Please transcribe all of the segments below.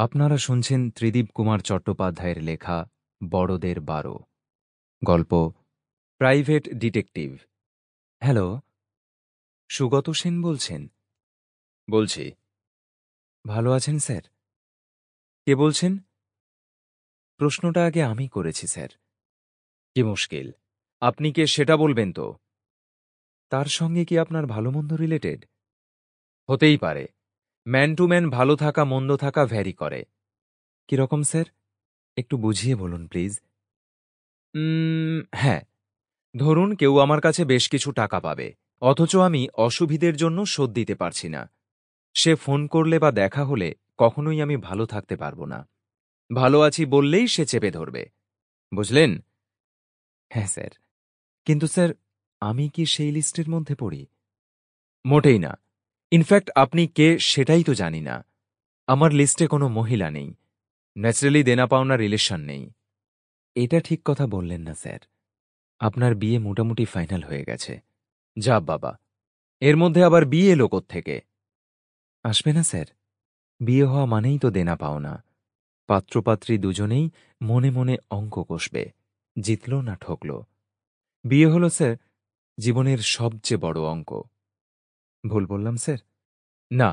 আপনারা শুনছেন ত্রিদীপ কুমার চট্টোপাধ্যায়ের লেখা বড়দের 12 গল্প private detective. Hello, Sugata Sen বলছেন? বলছি। ভালো আছেন স্যার? কে বলছেন? প্রশ্নটা আগে আমি করেছি স্যার। কি মুশকিল, আপনি কে সেটা বলবেন তো। তার সঙ্গে কি আপনার ভালো মন্দ রিলেটেড? হতেই পারে। ম্যান টু ম্যান ভালো থাকা মন্দ থাকা ভ্যারি করে। কিরকম স্যার, একটু বুঝিয়ে বলুন প্লিজ। হ্যাঁ, ধরুন কেউ আমার কাছে বেশ কিছু টাকা পাবে, অথচ আমি অসুবিধের জন্য শোধ দিতে পারছি না। সে ফোন করলে বা দেখা হলে কখনোই আমি ভালো থাকতে পারব না। ভালো আছি বললেই সে চেপে ধরবে। বুঝলেন? হ্যাঁ স্যার, কিন্তু স্যার আমি কি সেই লিস্টের মধ্যে পড়ি? মোটেই না। ইনফ্যাক্ট আপনি কে সেটাই তো জানি না। আমার লিস্টে কোনো মহিলা নেই। ন্যাচারালি দেনা পাওনা রিলেশন নেই। এটা ঠিক কথা বললেন না স্যার। আপনার বিয়ে মোটামুটি ফাইনাল হয়ে গেছে। যা বাবা, এর মধ্যে আবার বিয়ে এলো কোত্থেকে? আসবে না স্যার? বিয়ে হওয়া মানেই তো দেনা পাওনা। পাত্রপাত্রী দুজনেই মনে মনে অঙ্ক কষবে, জিতল না ঠকল। বিয়ে হলো স্যার জীবনের সবচেয়ে বড় অঙ্ক। ভুল বললাম স্যার? না,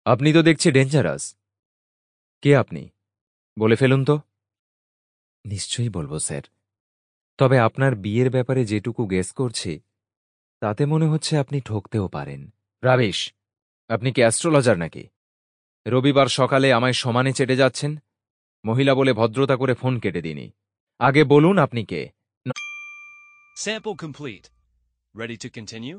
আপনি তো দেখছি ডেঞ্জারাস। কে আপনি? বলে ফেলুন তো। নিশ্চয়ই বলবো স্যার, তবে আপনার বিয়ের ব্যাপারে যেটুকু গেস করছি তাতে মনে হচ্ছে আপনি ঠকতেও পারেন। রাবিশ! আপনি কি অ্যাস্ট্রোলজার নাকি? রবিবার সকালে আমায় সমানে চেটে যাচ্ছেন? মহিলা বলে ভদ্রতা করে ফোন কেটে দিনি। আগে বলুন আপনি কে? Sample complete. Ready to continue?